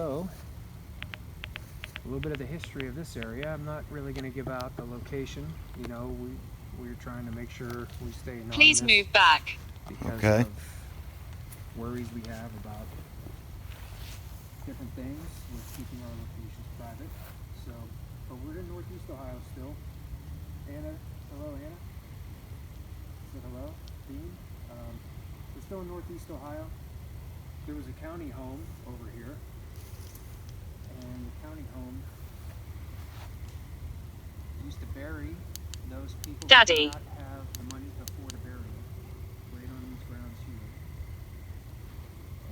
So, a little bit of the history of this area. I'm not really going to give out the location. You know, we're trying to make sure we stay anonymous. Please move back. Because of worries we have about different things with keeping our locations private. So, but we're in Northeast Ohio still. Anna, hello, Anna. Say hello, Dean. We're still in Northeast Ohio. There was a county home over here, and the county home used to bury those people Daddy. who did not have the money to afford a burial right on these grounds here.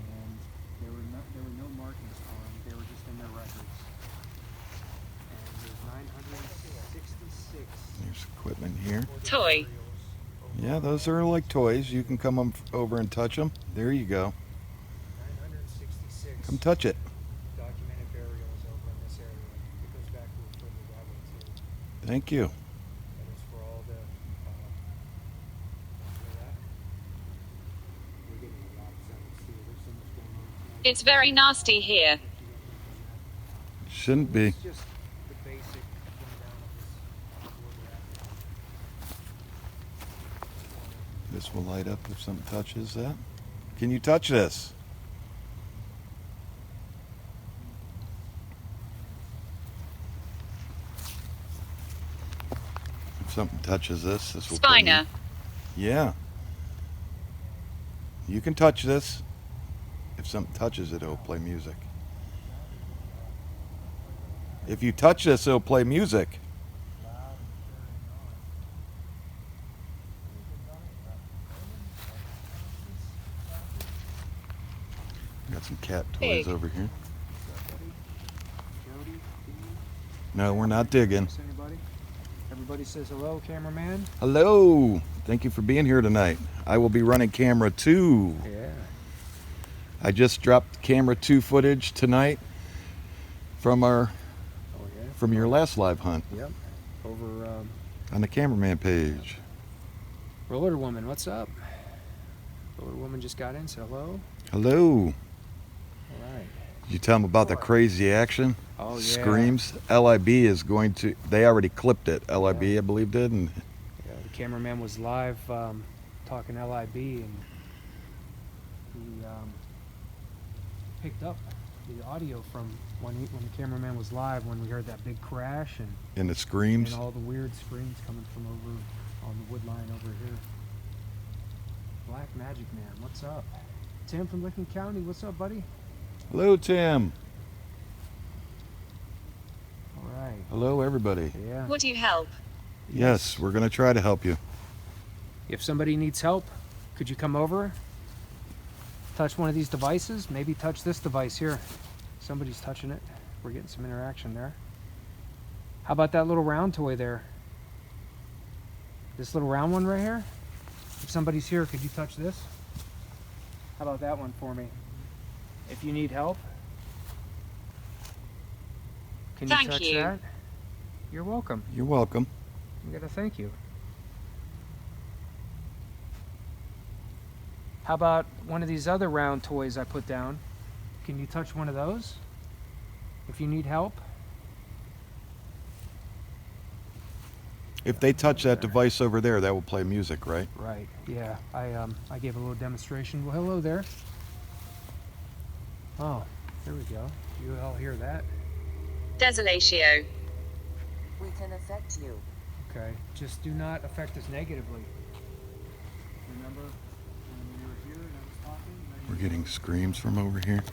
And there were no markings on them. They were just in their records. And there's 966. There's equipment here. Toy. Yeah, those are like toys. You can come over and touch them. There you go. 966. Come touch it. Documented burials over in this area. It goes back to a further that way too. Thank you. That is for all the. Hear that? We're getting a lot of sounds too. There's so much going on tonight. It's very nasty here. Shouldn't be. It's just the basic rundown of this where we're at now. This will light up if something touches that. Can you touch this? If something touches this will play Spiner. music. Yeah. You can touch this. If something touches it, it'll play music. If you touch this, it'll play music. Got some cat toys Pig. over here. What's up, buddy? Jody, Dean, No, we're not digging. anybody? Everybody says hello, cameraman. Hello. Thank you for being here tonight. I will be running camera 2. Yeah. I just dropped camera 2 footage tonight from Oh yeah. from your last live hunt Yep. Over on the cameraman page. Roller Woman. What's up? Roller Woman just got in. So hello. Hello. All right. Did you tell them about the crazy action? Oh yeah. Screams. LIB is going to. They already clipped it. LIB, I believe, did. And Yeah, the cameraman was live talking LIB, and he picked up the audio from when the cameraman was live, when we heard that big crash the screams. and all the weird screams coming from over on the wood line over here. Black Magic Man, what's up? Tim from Licking County, what's up, buddy? Hello, Tim. All right. Hello, everybody. Yeah. Would you help? Yes, we're going to try to help you. If somebody needs help, could you come over? Touch one of these devices? Maybe touch this device here. Somebody's touching it. We're getting some interaction there. How about that little round toy there? This little round one right here? If somebody's here, could you touch this? How about that one for me? If you need help, can you Thank touch you. that? You're welcome. You're welcome. We gotta thank you. How about one of these other round toys I put down? Can you touch one of those? If you need help? If they touch that device over there, that will play music, right? Right, yeah. I gave a little demonstration. Well, hello there. Oh, there we go. You all hear that? Desolatio. We can affect you. Okay. Just do not affect us negatively. Remember when you were here and I was talking? We're getting screams from over here.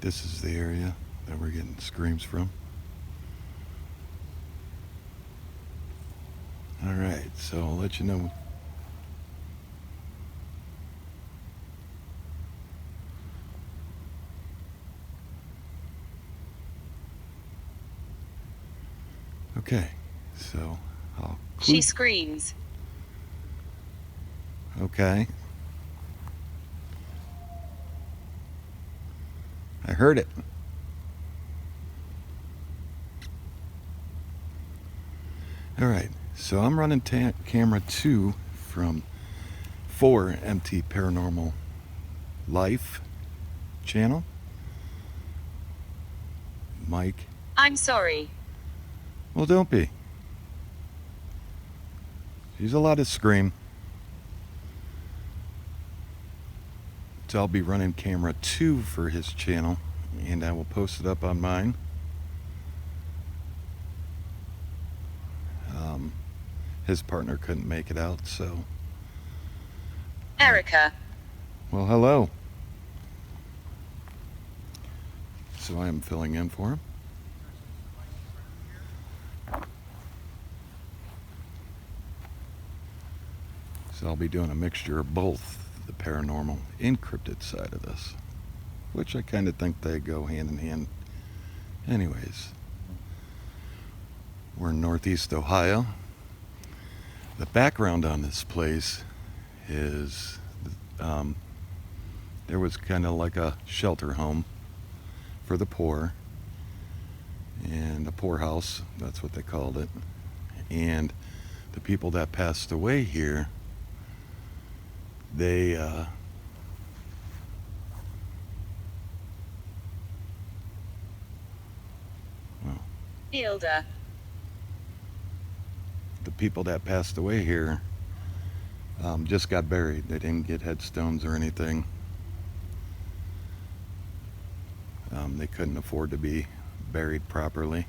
This is the area that we're getting screams from. All right, so I'll let you know Okay, so I'll She screams. Okay. I heard it. All right, so I'm running camera 2 from 4 MT Paranormal Life channel. Mike. I'm sorry. Well, don't be. She's allowed to scream. So I'll be running camera 2 for his channel, and I will post it up on mine. His partner couldn't make it out, so... Erica. Well, hello. So I am filling in for him. So I'll be doing a mixture of both the paranormal and cryptid side of this, which I kind of think they go hand in hand anyways. We're in Northeast Ohio. The background on this place is there was kind of like a shelter home for the poor, and a poorhouse, that's what they called it. And the people that passed away here, they Hilda. the people that passed away here just got buried. They didn't get headstones or anything. They couldn't afford to be buried properly,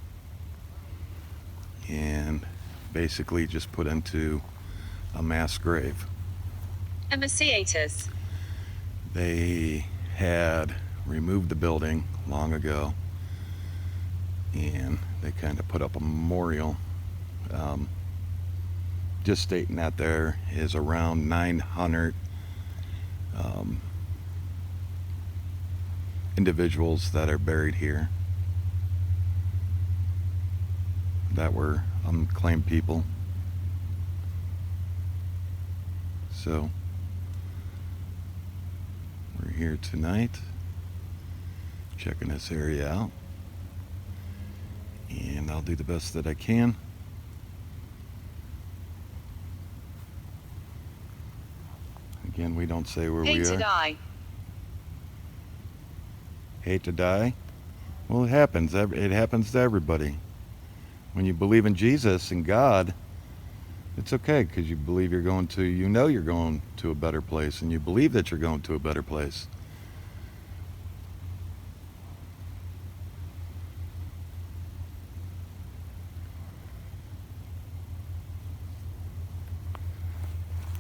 and basically just put into a mass grave. Emaciatus. They had removed the building long ago, and they kind of put up a memorial just stating that there is around 900 individuals that are buried here that were unclaimed people. So we're here tonight checking this area out, and I'll do the best that I can. Again, we don't say where we Hate to are. die. Hate to die? Well, it happens. It happens to everybody. When you believe in Jesus and God, it's okay, because you believe you're going to, you know you're going to a better place, and you believe that you're going to a better place.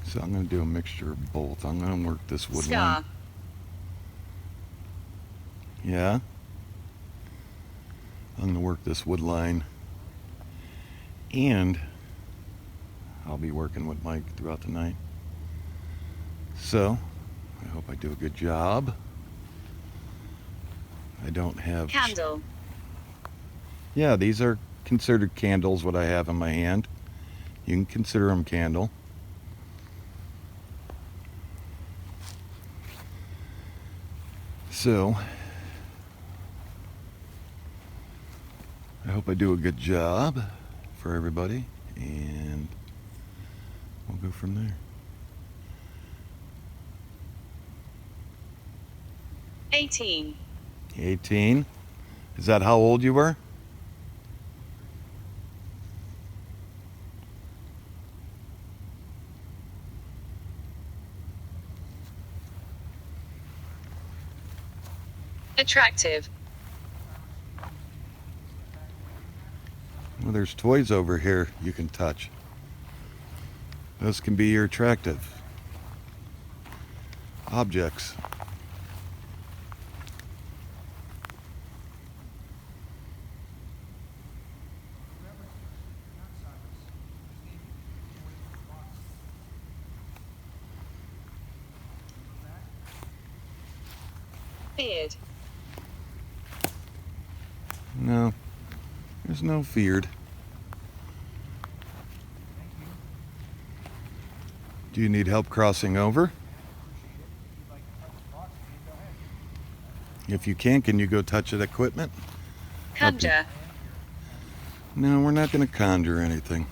So I'm going to do a mixture of both. I'm going to work this wood Scar. line. Yeah. I'm going to work this wood line, and I'll be working with Mike throughout the night. So I hope I do a good job. I don't have... Candle. Yeah, these are considered candles, what I have in my hand. You can consider them candle. So I hope I do a good job for everybody, and we'll go from there. 18. 18. Is that how old you were? Attractive. Well, there's toys over here you can touch. Those can be your attractive objects. Beard. No, there's no feared. Do you need help crossing over? If you can you go touch that equipment? Conjure. No, we're not going to conjure anything.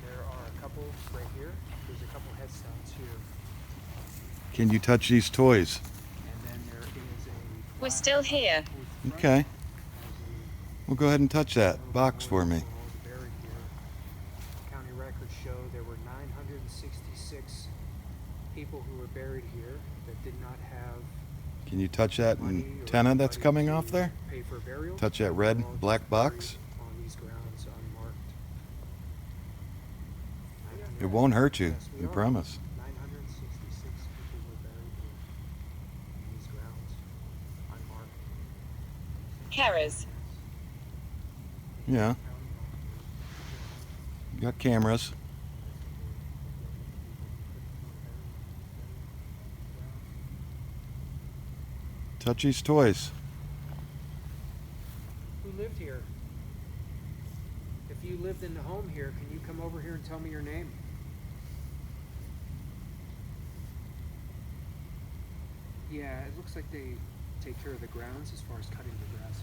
There are a couple right here. There's a couple headstones here. Can you touch these toys? And then there is a We're still here. Okay. Well, go ahead and touch that box for me. buried here. County records show there were 966 people who were buried here that did not have Can you touch that money or antenna that's anybody coming to off there? pay for burial. Touch that red, They're all black just box? buried on these grounds unmarked. It won't hurt you, Yes, we I are. promise. 966 people were buried here on these grounds unmarked. Carers. Yeah. You got cameras. Touch these toys. Who lived here? If you lived in the home here, can you come over here and tell me your name? Yeah, it looks like they take care of the grounds as far as cutting the grass.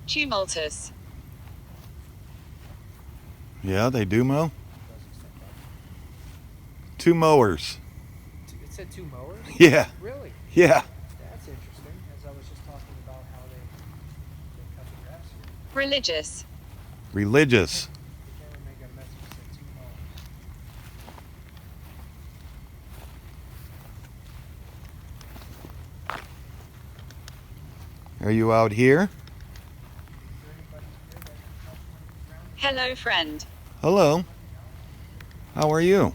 Tumultus. Yeah, they do mow. 2 mowers. It said 2 mowers? Yeah, Really? yeah. That's interesting, as I was just talking about how they cut the grass here. Religious. Religious. The cameraman got a message that said 2 mowers. Are you out here? Hello, friend. Hello. How are you?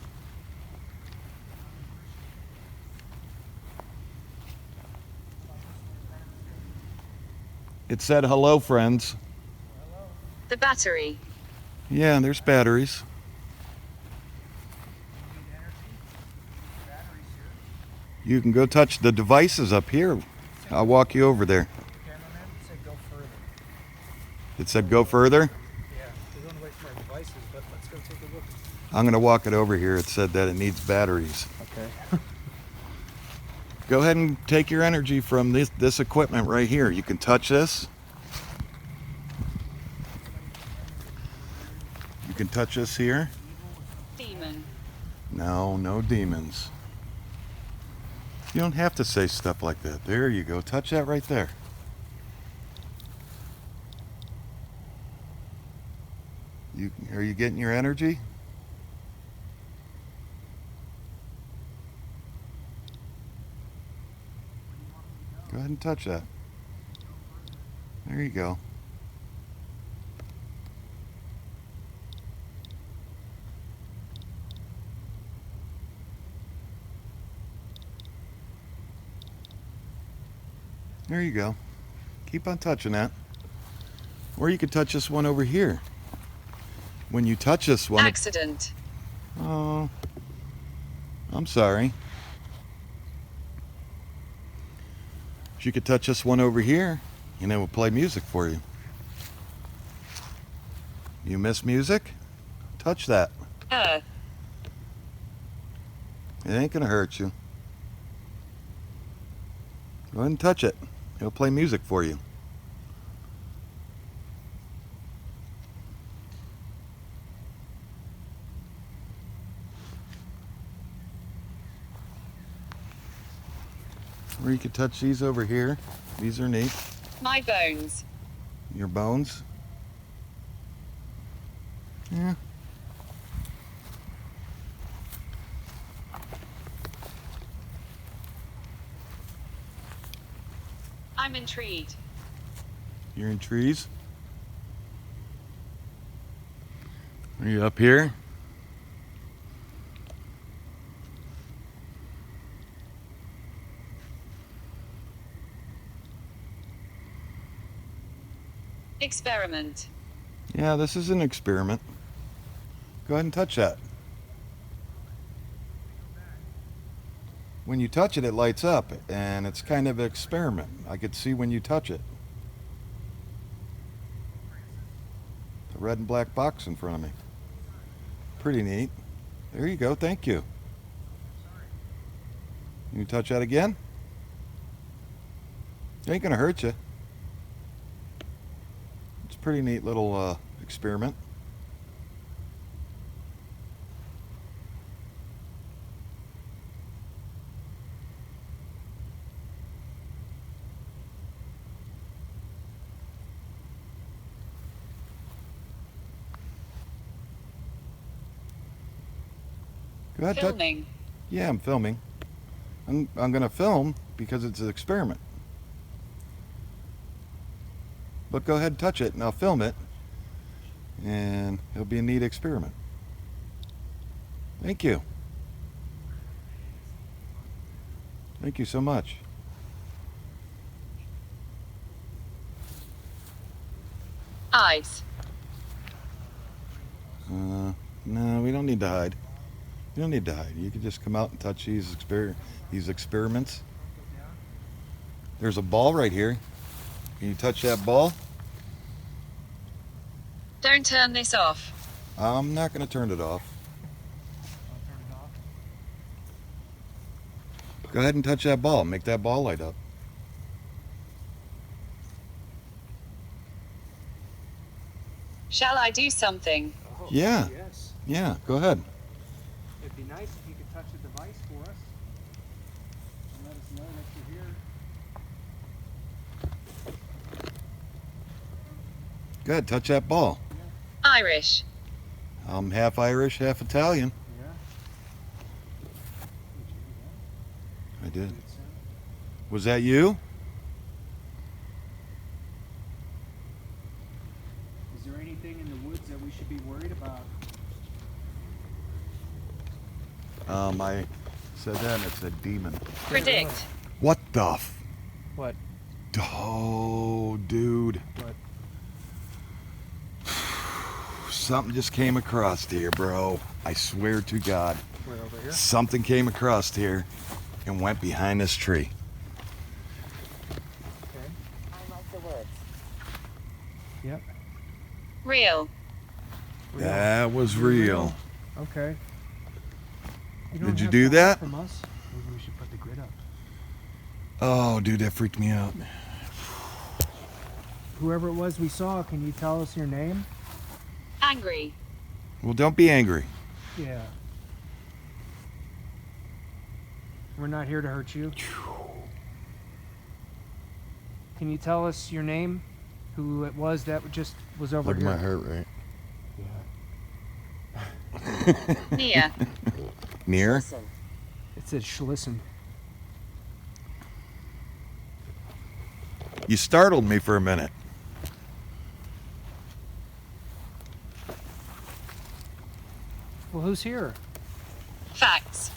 It said hello, friends. The battery. Yeah, there's batteries. You can go touch the devices up here. I'll walk you over there. Cameraman said go further. It said go further. Yeah, we don't want to wait for our devices, but let's go take a look. I'm going to walk it over here. It said that it needs batteries. Okay. Go ahead and take your energy from this equipment right here. You can touch this. You can touch this here. Demon. No, no demons. You don't have to say stuff like that. There you go. Touch that right there. Are you getting your energy? Go ahead and touch that. There you go. There you go. Keep on touching that. Or you could touch this one over here. When you touch this one... Accident. Oh, I'm sorry. You could touch this one over here, and it will play music for you. You miss music? Touch that. Earth. It ain't gonna hurt you. Go ahead and touch it. It'll play music for you. Or you could touch these over here. These are neat. My bones. Your bones. Yeah. I'm intrigued. You're in trees. Are you up here? Experiment. Yeah, this is an experiment. Go ahead and touch that. When you touch it, it lights up, and it's kind of an experiment. I could see when you touch it. a red and black box in front of me. Pretty neat. There you go. Thank you. You touch that again? It ain't gonna hurt you. It's a pretty neat little experiment. Go ahead, touch. Filming. Yeah, I'm filming. I'm gonna film because it's an experiment. But go ahead and touch it and I'll film it. And it'll be a neat experiment. Thank you. Thank you so much. Eyes. No, we don't need to hide. You don't need to hide. You can just come out and touch these experiments. There's a ball right here. Can you touch that ball? Don't turn this off. I'm not going to turn it off. Go ahead and touch that ball. Make that ball light up. Shall I do something? Oh, Yeah. Yes. Yeah, go ahead. It'd be nice if you could touch the device for us and let us know that you're here. Go ahead, touch that ball. Irish. I'm half Irish, half Italian. Yeah. I did. Was that you? Is there anything in the woods that we should be worried about? I said that and it said demon. Predict. What the What? Oh, dude. What? Something just came across here, bro. I swear to God. We're over here? Something came across here and went behind this tree. Okay. I like the woods. Yep. Real. That was real. Okay. Did you do that? From us? Maybe we should put the grid up. Oh, dude, that freaked me out. Whoever it was we saw, can you tell us your name? Angry. Well, don't be angry. Yeah. We're not here to hurt you. Can you tell us your name? Who it was that just was over Look at here? my heart rate. Near. Near? Listen. It said Schlissen. You startled me for a minute. Well, who's here? Facts.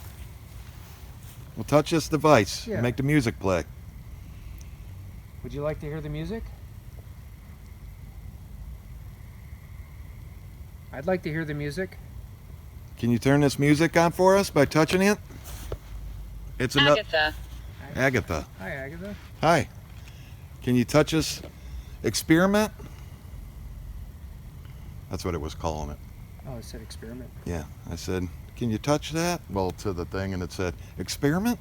Well, touch this device. Yeah. Make the music play. Would you like to hear the music? I'd like to hear the music. Can you turn this music on for us by touching it? It's enough. Agatha. Agatha. Hi, Agatha. Hi. Can you touch this experiment? That's what it was calling it. Oh, it said experiment. Yeah. I said, can you touch that? Well, to the thing, and it said, experiment?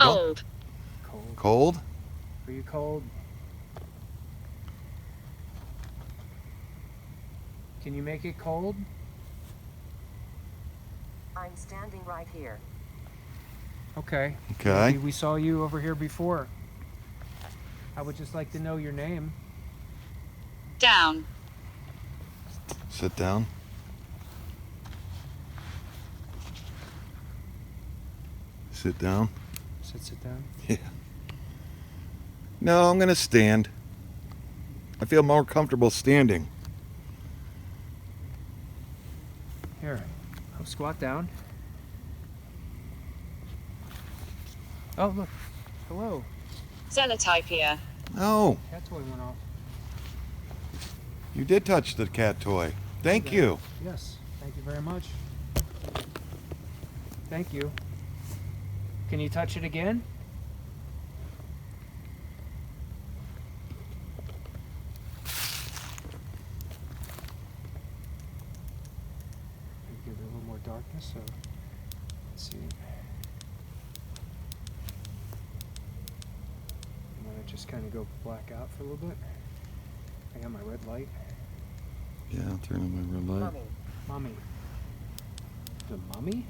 Old. Cold. Cold? Are you cold? Can you make it cold? I'm standing right here. Okay. Okay. Maybe we saw you over here before. I would just like to know your name. Down. Sit down. Sit down. Sit down. Yeah. No, I'm going to stand. I feel more comfortable standing. Here. I'll squat down. Oh, look. Hello. Xenotypia. Oh, Cat toy went off. you did touch the cat toy. Thank you. Yes. Thank you very much. Thank you. Can you touch it again? more darkness, so let's see. I'm gonna just kind of go black out for a little bit. I got my red light. Yeah, I'll turn on my red light. Mummy. Mummy. The mummy?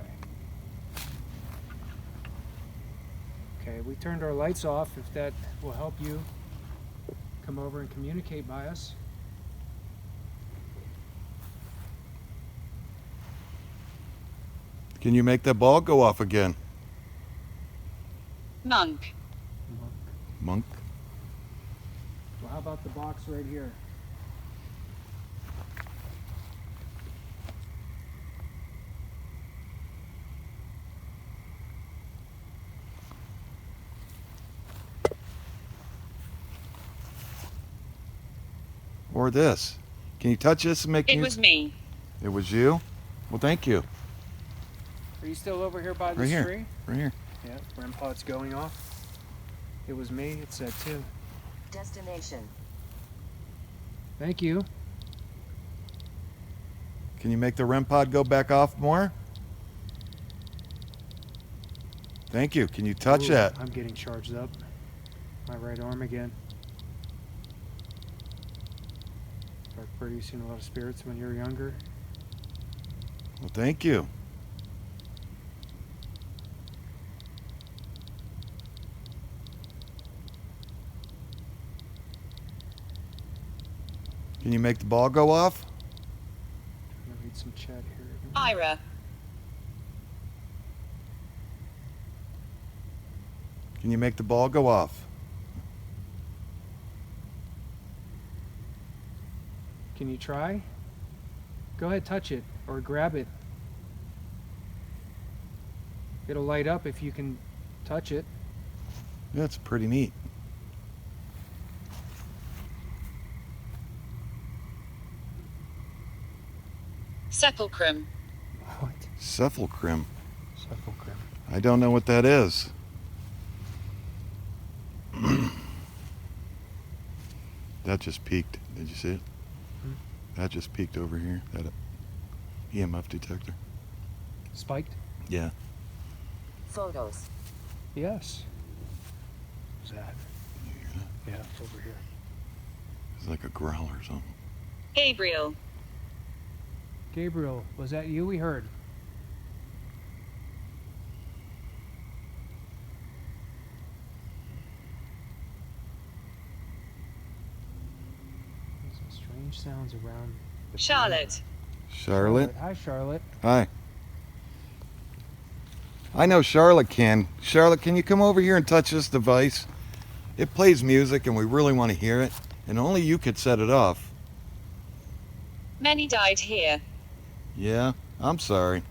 Okay. Okay, we turned our lights off. If that will help you come over and communicate by us. Can you make that ball go off again? Monk. Monk? Well, how about the box right here? Or this? Can you touch this and make It music? was me. It was you? Well, thank you. Are you still over here by Right this here. tree? Right here. Yeah, REM pod's going off. It was me, it said too. Destination. Thank you. Can you make the REM pod go back off more? Thank you. Can you touch Ooh, that? I'm getting charged up. My right arm again. Start producing a lot of spirits when you're younger. Well, thank you. Can you make the ball go off? I'm gonna read some chat here. Ira. Can you make the ball go off? Can you try? Go ahead, touch it or grab it. It'll light up if you can touch it. That's pretty neat. Sepulchrum. What? Sepulchrum. Sepulchrum. I don't know what that is. That just peaked. Did you see it? Hmm? That just peaked over here. That EMF detector. Spiked? Yeah. Photos. Yes. What's that? Yeah, over here. It's like a growl or something. Gabriel. Gabriel, was that you we heard? There's some strange sounds around. the Charlotte. Charlotte? Hi, Charlotte. Hi. I know Charlotte can. Charlotte, can you come over here and touch this device? It plays music and we really want to hear it, and only you could set it off. Many died here. Yeah, I'm sorry.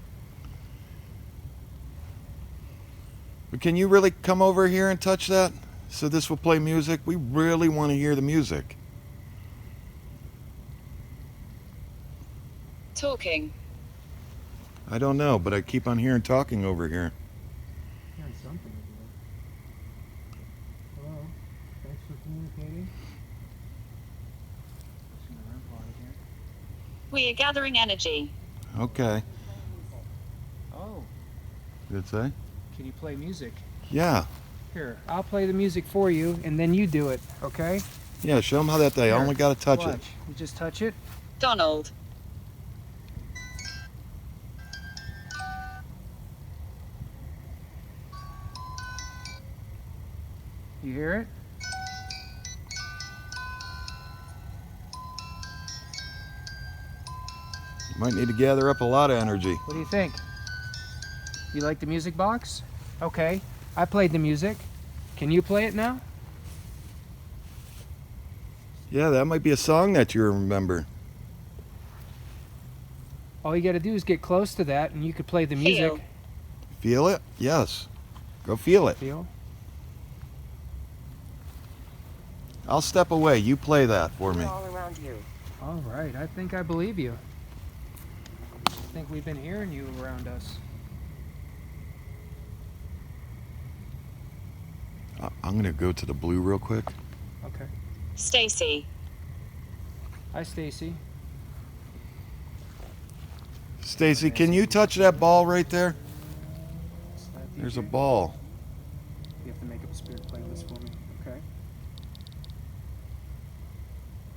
But can you really come over here and touch that so this will play music? We really want to hear the music. Talking. I don't know, but I keep on hearing talking over here. Hearing something over there. Hello. Thanks for communicating. Pushing the REM pod again. We are gathering energy. Okay. Oh, Did it say? can you play music? Yeah. Here, I'll play the music for you, and then you do it, okay? Yeah, show them how that they Here, only got to touch watch. it. You just touch it. Donald. You hear it? You might need to gather up a lot of energy. What do you think? You like the music box? Okay, I played the music. Can you play it now? Yeah, that might be a song that you remember. All you gotta do is get close to that and you could play the music. Feel. Feel it? Yes. Go feel it. Feel? I'll step away. You play that for We're me. all around you. All right, I think I believe you. I think we've been hearing you around us. I'm going to go to the blue real quick. Okay. Stacy. Hi, Stacy. Stacy, can you touch that ball right there? What's that, There's a DJ? ball. You have to make up a spirit playlist for me. Okay.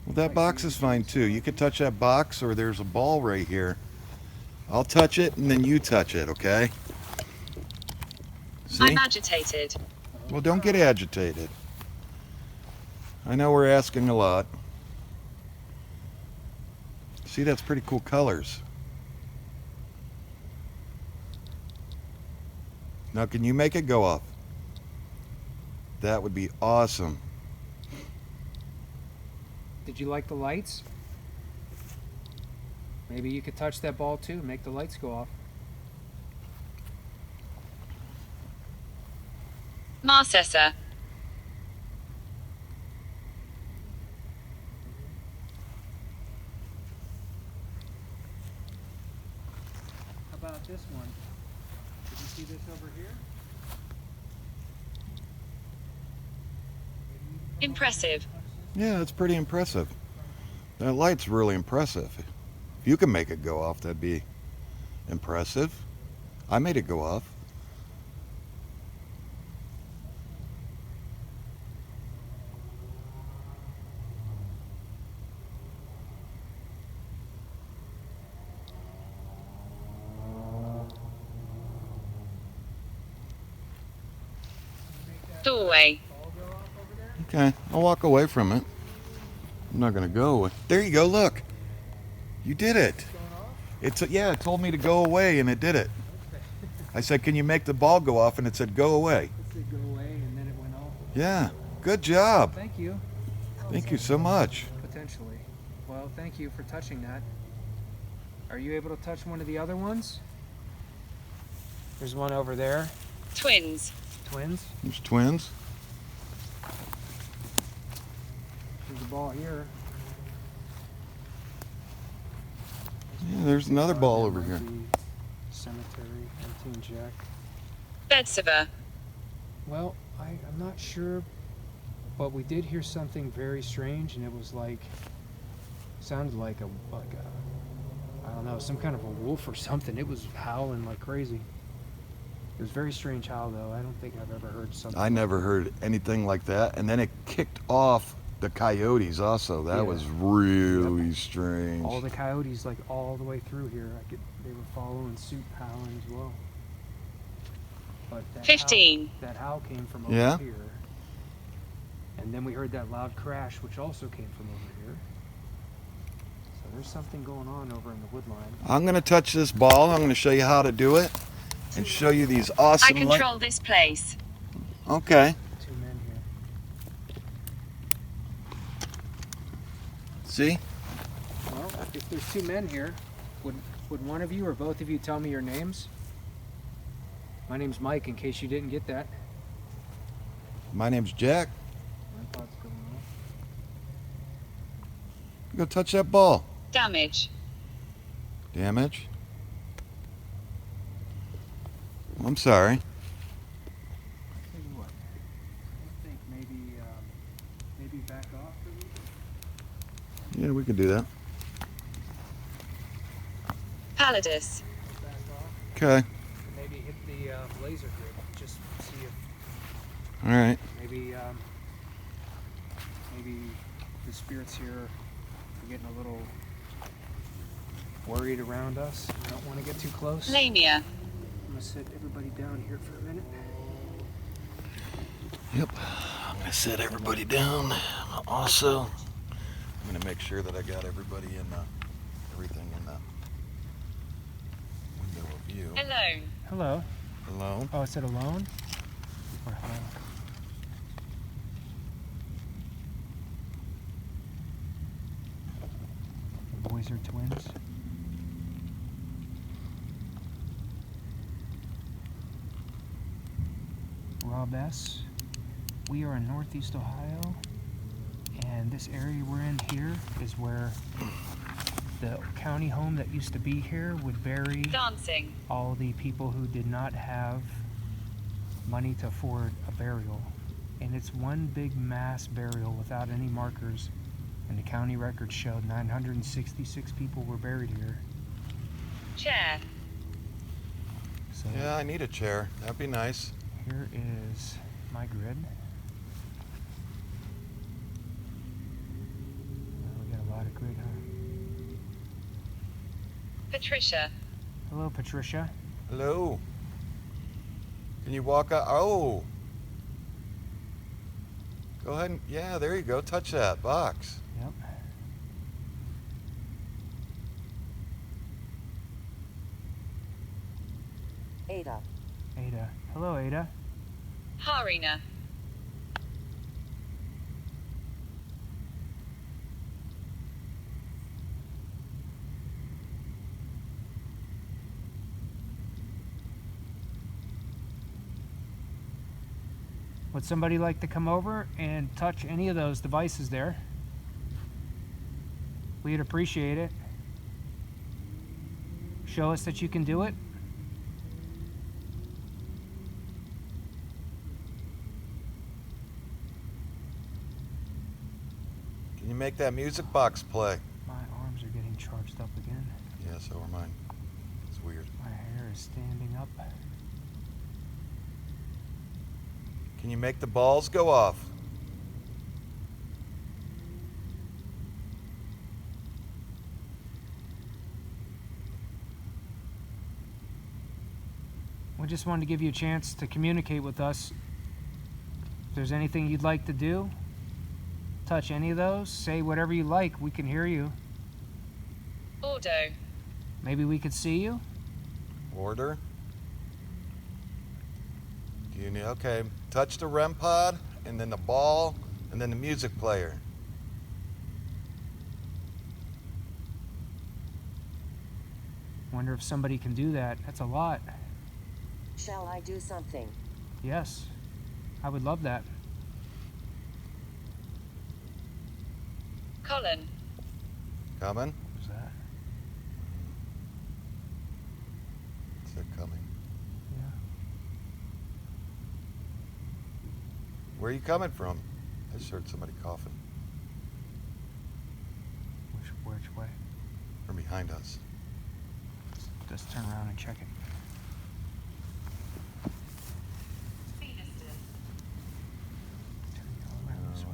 Well, that box is fine too. You could touch that box, or there's a ball right here. I'll touch it and then you touch it, okay? See? I'm agitated. Well, don't get agitated. I know we're asking a lot. See, that's pretty cool colors. Now, can you make it go off? That would be awesome. Did you like the lights? Maybe you could touch that ball too, make the lights go off. Marcessa. How about this one? Did you see this over here? Impressive. Yeah, that's pretty impressive. That light's really impressive. If you can make it go off, that'd be impressive. I made it go off. Doorway. Okay, I'll walk away from it. I'm not gonna go away. There you go, look. You did it. Yeah, it told me to go away and it did it. I said, can you make the ball go off? And it said, go away. It said go away and then it went off. Yeah, good job. Thank you. Thank you so much. Potentially. Well, thank you for touching that. Are you able to touch one of the other ones? There's one over there. Twins. Twins. There's twins. There's a ball here. Yeah, there's another ball over here. Cemetery, 19 Jack. Bedsiver. Well, I'm not sure, but we did hear something very strange, and it was like, sounded like a, I don't know, some kind of a wolf or something. It was howling like crazy. It was very strange howl, though. I don't think I've ever heard something. I never heard anything like that. And then it kicked off the coyotes also. That Yeah. was really strange. All the coyotes, like all the way through here, they were following suit, howling as well. But that 15. That howl came from over Yeah? here. And then we heard that loud crash, which also came from over here. So there's something going on over in the wood line. I'm going to touch this ball. I'm going to show you how to do it and show you these awesome I control this place. Okay. 2 men here. See? Well, if there's 2 men here, would one of you or both of you tell me your names? My name's Mike, in case you didn't get that. My name's Jack. My thoughts going on. Go touch that ball. Damage. Damage. I'm sorry. Tell you what, I think maybe back off a little bit. Yeah, we can do that. Palladus. Back off. Okay. Maybe hit the laser grid. Just see if All right. maybe the spirits here are getting a little worried around us. We don't want to get too close. Lamia. I'm gonna sit everybody down here for a minute. Yep. I'm going to set everybody down. Also, I'm going to make sure that I got everybody in everything in the window of view. Alone. Hello. Hello. Oh, it said alone? Or hello? The boys are twins. Rob S. We are in Northeast Ohio, and this area we're in here is where the county home that used to be here would bury Dancing. all the people who did not have money to afford a burial. And it's one big mass burial without any markers, and the county records showed 966 people were buried here. Chair. So Yeah, I need a chair. That'd be nice. here is my grid. Well, we got a lot of grid, huh? Patricia. Hello, Patricia. Hello. Can you walk out? Oh. Go ahead and, yeah, there you go. Touch that box. Yep. Ada. Ada. Hello, Ada. Harina. Would somebody like to come over and touch any of those devices there? We'd appreciate it. Show us that you can do it. Can you make that music box play? My arms are getting charged up again. Yeah, so are mine. It's weird. My hair is standing up. Can you make the balls go off? We just wanted to give you a chance to communicate with us. If there's anything you'd like to do, touch any of those, say whatever you like, we can hear you. Ordo. Maybe we could see you. Order. Do you need, okay, touch the REM pod, and then the ball, and then the music player. Wonder if somebody can do that. That's a lot. Shall I do something? Yes, I would love that. Colin. Coming? Who's that? Is it coming? Yeah. Where are you coming from? I just heard somebody coughing Which way? from behind us. Just turn around and check it. Turn you all around this way.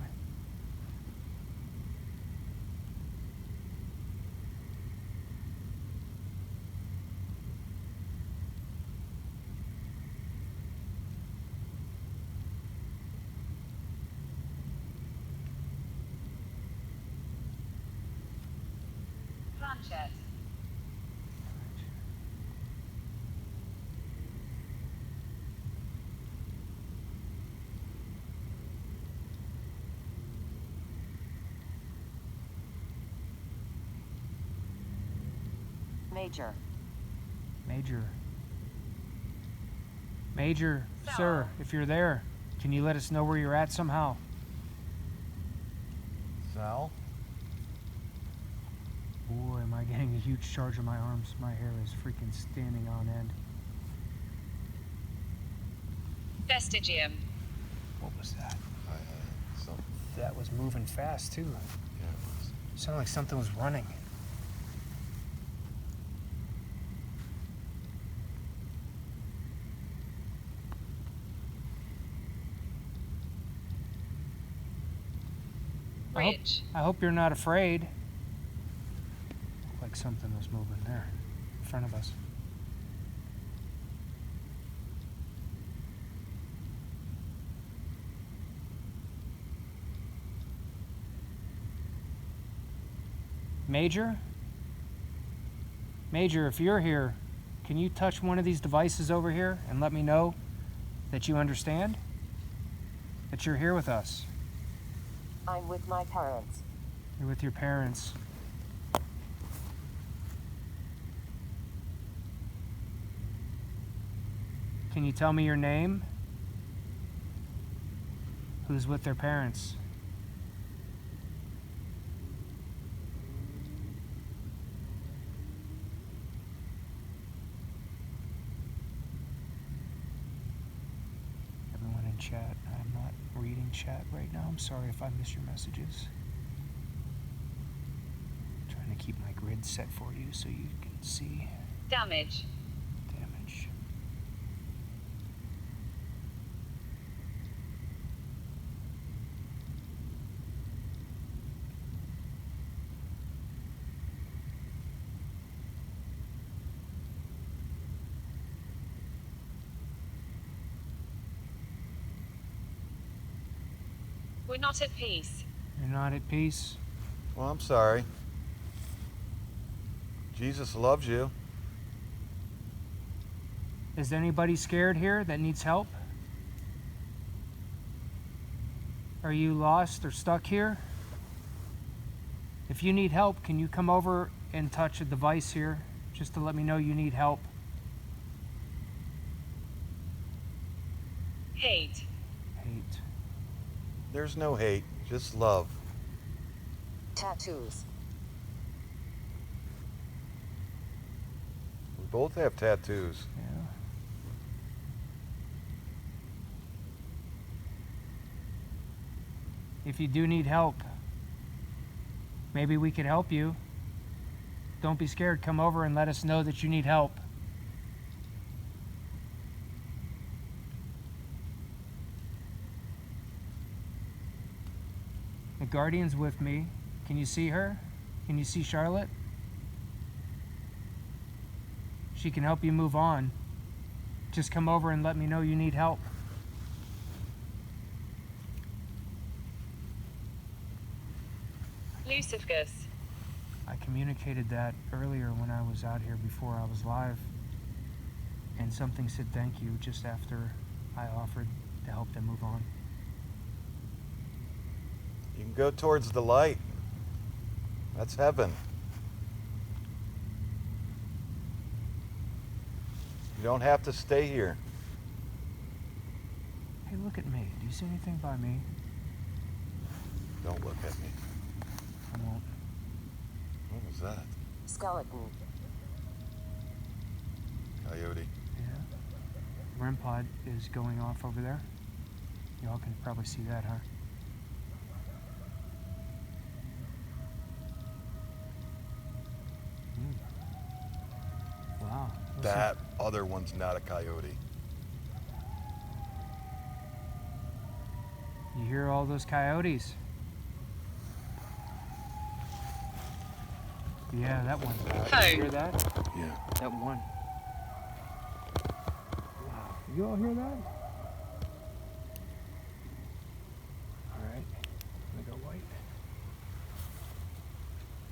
Planchette. Major. Major, sir, if you're there, can you let us know where you're at somehow? Sal? Boy, am I getting a huge charge on my arms. My hair is freaking standing on end. Vestigium. What was that? Something. That was moving fast, too. Yeah, it was. It sounded like something was running. Bridge. I hope you're not afraid. Looked like something was moving there in front of us. Major? Major, if you're here, can you touch one of these devices over here and let me know that you understand? That you're here with us. I'm with my parents. You're with your parents. Can you tell me your name? Who's with their parents? Everyone in chat, I'm not reading chat right now. I'm sorry if I miss your messages. Trying to keep my grid set for you so you can see. Damage. Damage. We're not at peace. You're not at peace? Well, I'm sorry. Jesus loves you. Is anybody scared here that needs help? Are you lost or stuck here? If you need help, can you come over and touch a device here just to let me know you need help? Hate. Hate. There's no hate, just love. Tattoos. We both have tattoos. Yeah. If you do need help, maybe we could help you. Don't be scared. Come over and let us know that you need help. The Guardian's with me. Can you see her? Can you see Charlotte? She can help you move on. Just come over and let me know you need help. Lucifergus. I communicated that earlier when I was out here before I was live. And something said thank you just after I offered to help them move on. You can go towards the light. That's heaven. You don't have to stay here. Hey, look at me. Do you see anything by me? Don't look at me. I won't. What was that? Skeleton. Coyote. Yeah. REM pod is going off over there. Y'all can probably see that, huh? Wow. Listen. That other one's not a coyote. You hear all those coyotes? Yeah, that one's loud. Phone. You hear that? Yeah. That one. Wow. You all hear that? Alright. I'm gonna go white.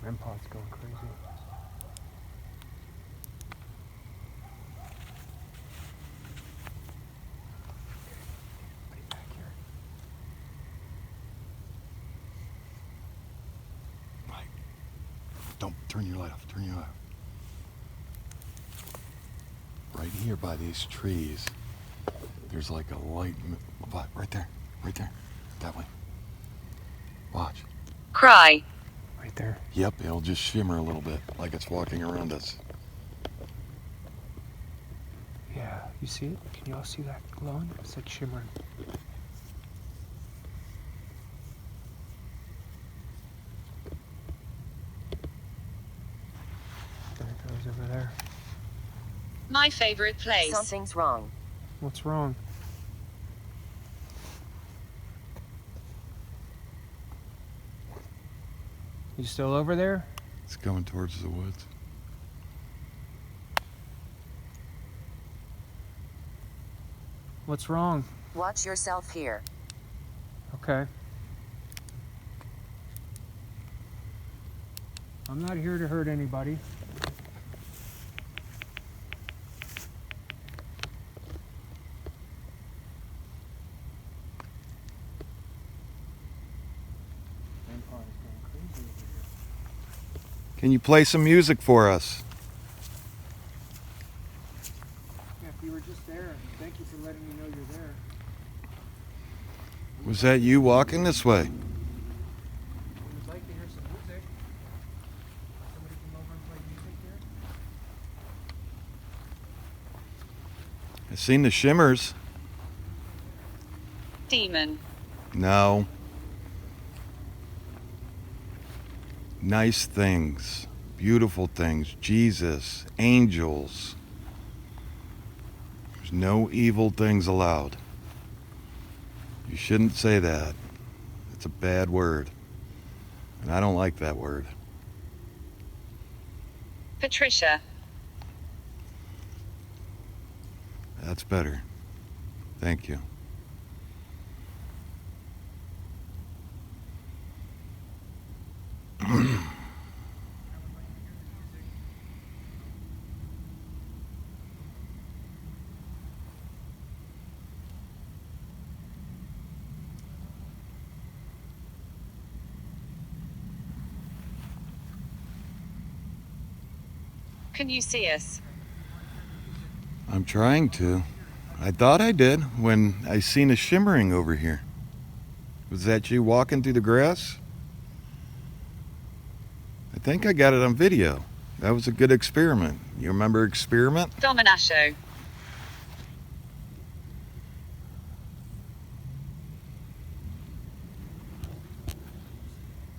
REM pod's going crazy. Right back here. Mike, don't turn your light off. Turn your light off. Right here by these trees, there's like a light. Right there. Right there. That way. Watch. Cry. Right there. Yep, it'll just shimmer a little bit, like it's walking around us. Yeah, you see it? Can you all see that glowing? It's like shimmering. There it goes over there. My favorite place. Something's wrong. What's wrong? You still over there? It's going towards the woods. What's wrong? Watch yourself here. Okay. I'm not here to hurt anybody. Can you play some music for us? Yeah, if you were just there, thank you for letting me know you're there. Was that you walking this way? I would like to hear some music. Somebody come over and play music here? I seen the shimmers. Demon. No. Nice things. beautiful things, Jesus, angels. There's no evil things allowed. You shouldn't say that. It's a bad word. And I don't like that word. Patricia. That's better. Thank you. Can you see us? I'm trying to. I thought I did when I seen a shimmering over here. Was that you walking through the grass? I think I got it on video. That was a good experiment. You remember experiment? Dominasho.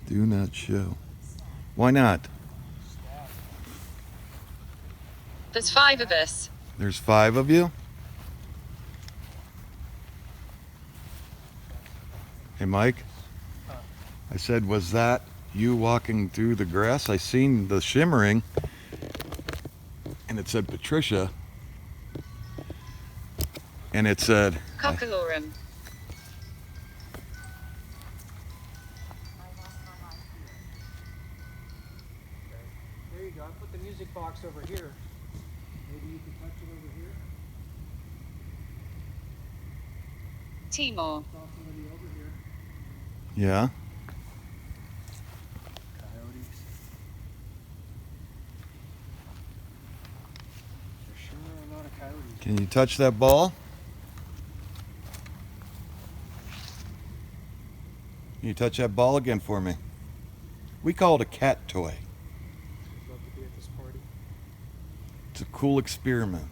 Do not show. Why not? There's 5 of us. There's 5 of you? Hey, Mike. I said, was that you walking through the grass? I seen the shimmering, and it said Patricia, and it said... Cockalorum. There you go. I put the music box over here. Maybe you can touch it over here. Timor. Saw somebody over here. Yeah? Coyotes. There's sure a lot of coyotes. Can you touch that ball? Can you touch that ball again for me? We call it a cat toy. I'd love to be at this party. It's a cool experiment.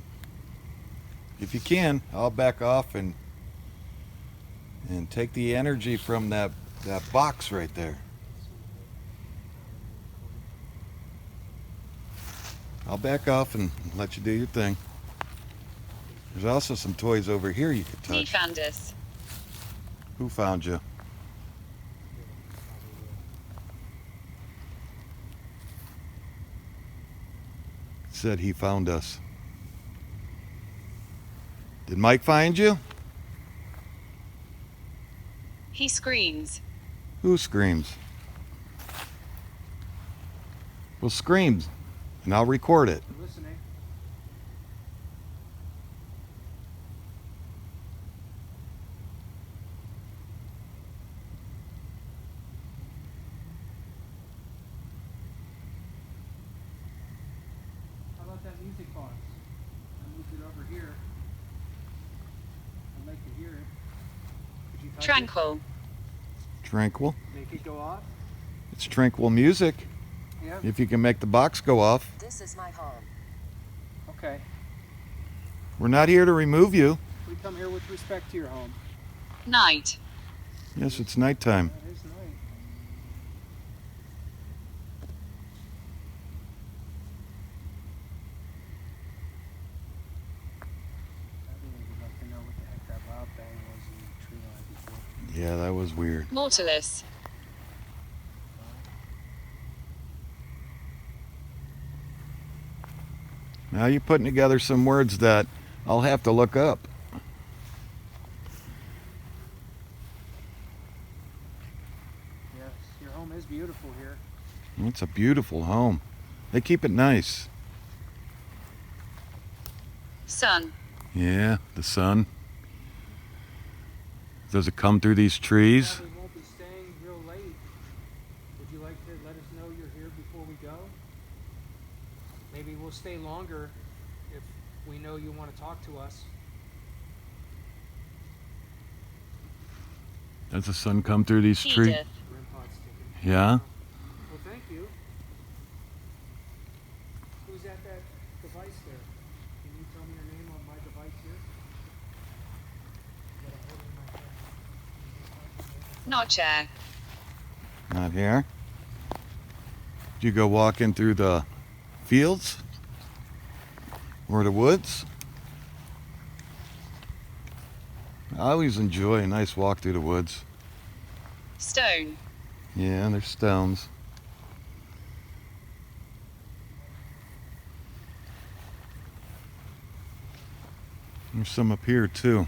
If you can, I'll back off and take the energy from that box right there. I'll back off and let you do your thing. There's also some toys over here you could He touch. found us. Who found you? Said he found us. Did Mike find you? He screams. Who screams? Well, screams, and I'll record it. I'm listening. How about that music box? I moved it over here. I'd like to hear it. Could you touch Tranquil. Tranquil. it? Make it go off? It's tranquil music. Yeah. If you can make the box go off. This is my home. Okay. We're not here to remove you. We come here with respect to your home. Night. Yes, it's nighttime. That is nice. I really would like to know what the heck that loud bang was in the tree line before. Yeah, that was weird. Mortalis. Now you're putting together some words that I'll have to look up. Yes, your home is beautiful here. It's a beautiful home. They keep it nice. Sun. Yeah, the sun. Does it come through these trees? Probably won't be staying real late. Would you like to let us know you're here before we go? Maybe we'll stay longer if we know you want to talk to us. Does the sun come through these trees? Edith. REM pod's ticking. Yeah? Well, thank you. Who's at that device there? Can you tell me your name on my device here? Got a hold of my phone. Notcher. Not here. Did Do you go walking through the fields or the woods? I always enjoy a nice walk through the woods. Stone. Yeah, there's stones. There's some up here too.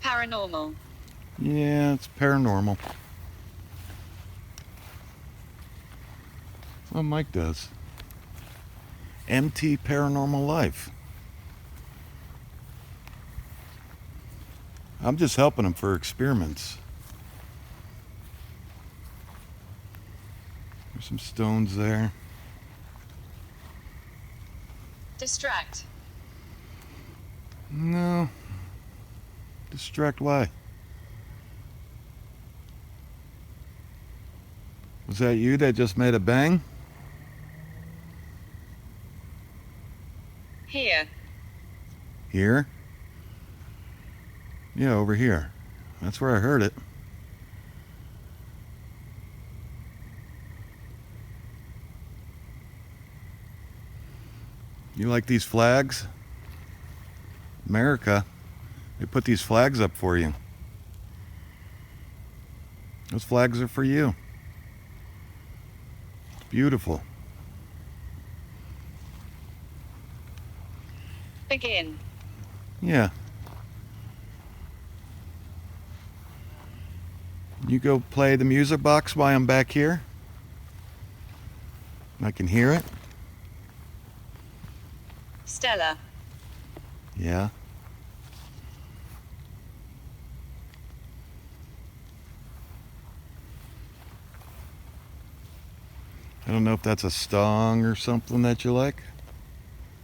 Paranormal. Yeah, it's paranormal. What Mike does. MT Paranormal Life. I'm just helping him for experiments. There's some stones there. Distract. No. Distract why? Was that you that just made a bang? Here. Here? Yeah, over here. That's where I heard it. You like these flags? America, they put these flags up for you. Those flags are for you. It's beautiful. Begin. Yeah. You go play the music box while I'm back here. I can hear it. Stella. Yeah. I don't know if that's a song or something that you like.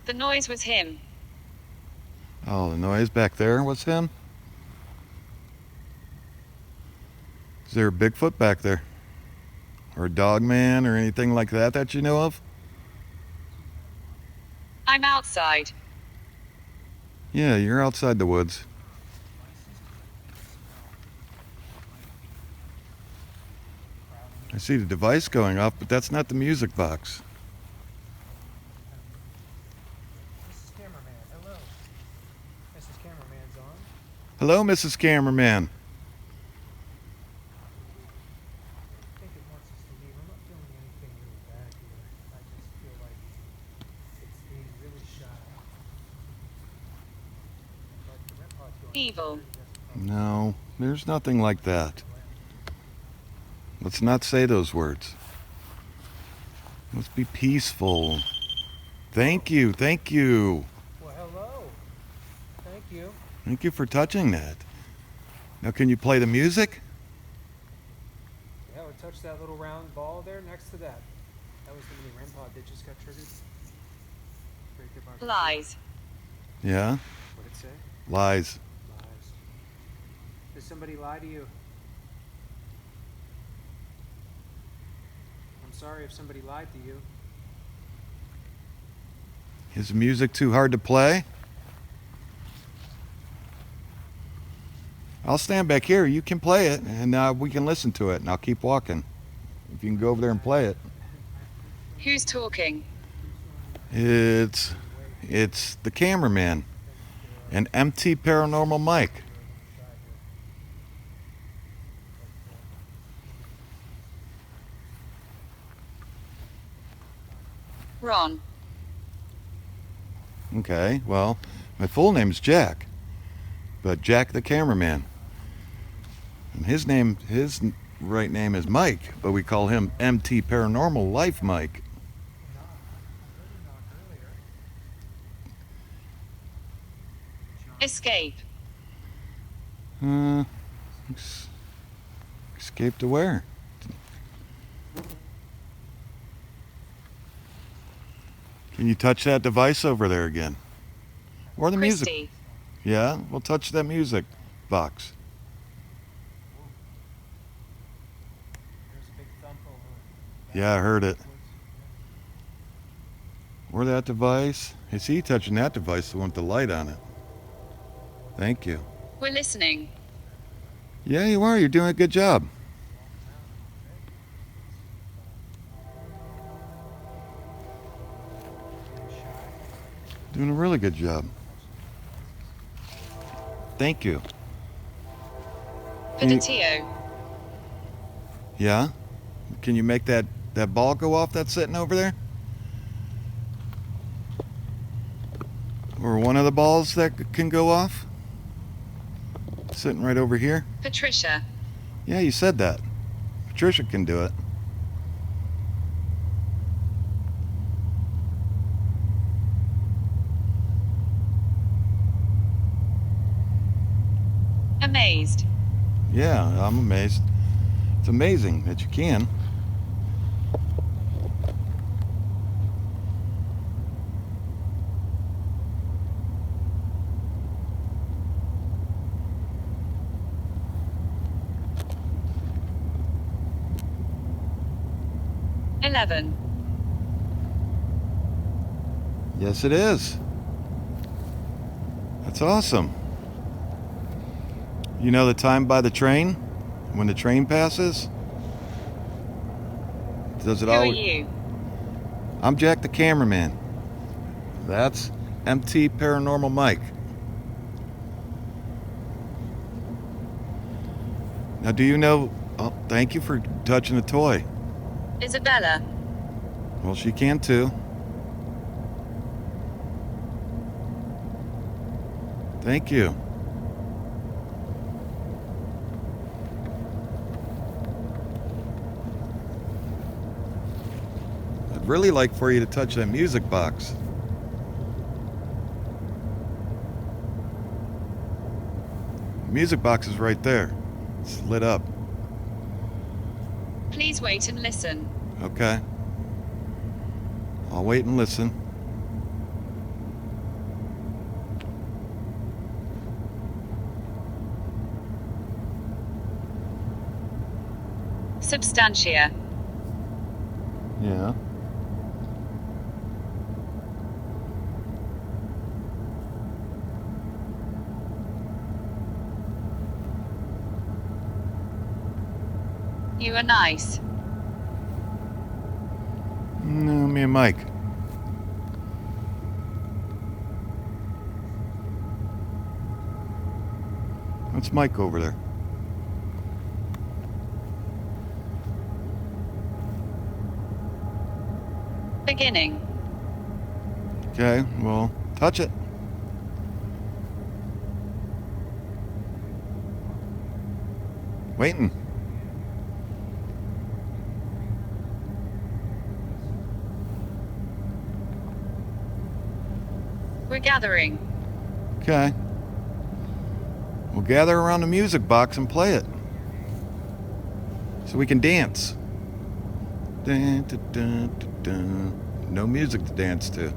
The noise was him. Oh, the noise back there was him? Is there a Bigfoot back there? Or a Dogman or anything like that that you know of? I'm outside. Yeah, you're outside the woods. I see the device going off, but that's not the music box. Mrs. Cameraman, hello. Mrs. Cameraman's on. Hello, Mrs. Cameraman. I think it wants us to leave. I'm not feeling anything really bad here. I just feel like it's being really shy. But the rent pod's going Evil. No, there's nothing like that. Let's not say those words. Let's be peaceful. Thank you, thank you. Well, hello. Thank you. Thank you for touching that. Now, can you play the music? Yeah, we touched that little round ball there next to that. That was the mini REM pod that just got triggered. Right there by the- Lies. Yeah? What'd it say? Lies. Lies. Did somebody lie to you? I'm sorry if somebody lied to you. Is music too hard to play? I'll stand back here. You can play it, and we can listen to it, and I'll keep walking. If you can go over there and play it. Who's talking? It's the cameraman, an MT Paranormal mic. Ron. Okay, well, my full name's Jack, but Jack the cameraman. And his right name is Mike, but we call him MT Paranormal Life Mike. Escape. Escape to where? Can you touch that device over there again? Or the music? Christy. Yeah, we'll touch that music box. There's a big thump over. Yeah, I heard it. Or that device. Is he touching that device, the one with the light on it? Thank you. We're listening. Yeah, you are. You're doing a good job. Doing a really good job. Thank you. Can you- Peditio. Yeah? Can you make that ball go off that's sitting over there? Or one of the balls that can go off? Sitting right over here? Patricia. Yeah, you said that. Patricia can do it. Amazed. Yeah, I'm amazed. It's amazing that you can. $11. Yes, it is. That's awesome. You know the time by the train? When the train passes? Does it Who are always... you? I'm Jack the cameraman. That's MT Paranormal Mike. Now, do you know... Oh, thank you for touching a toy. Isabella. Well, she can too. Thank you. I'd really like for you to touch that music box. The music box is right there. It's lit up. Please wait and listen. Okay. I'll wait and listen. Substantia. Yeah. You are nice. No, me and Mike. That's Mike over there. Beginning. Okay, well, touch it. Waiting. We're gathering. Okay. We'll gather around the music box and play it. So we can dance. Dun, dun, dun, dun, dun. No music to dance to.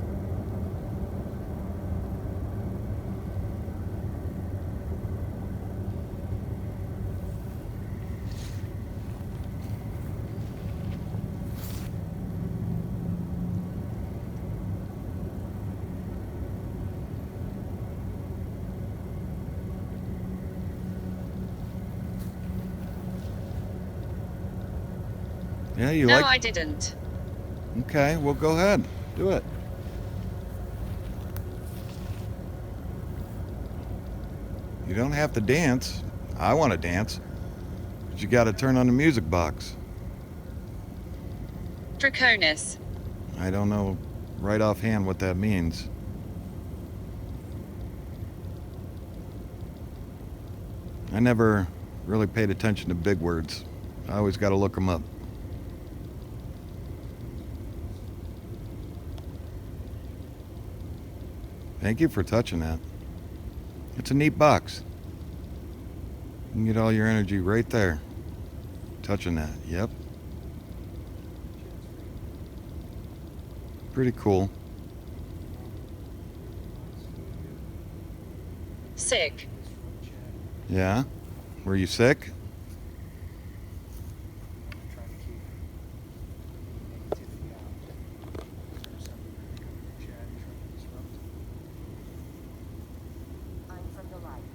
Yeah, you No, like... I didn't. Okay, well, go ahead. Do it. You don't have to dance. I want to dance. But you got to turn on the music box. Draconis. I don't know right offhand what that means. I never really paid attention to big words. I always got to look them up. Thank you for touching that. It's a neat box. You can get all your energy right there. Touching that, yep. Pretty cool. Sick. Yeah? Were you sick? Trying to keep negativity out. There's somebody in the chat trying to disrupt. I'm from the light.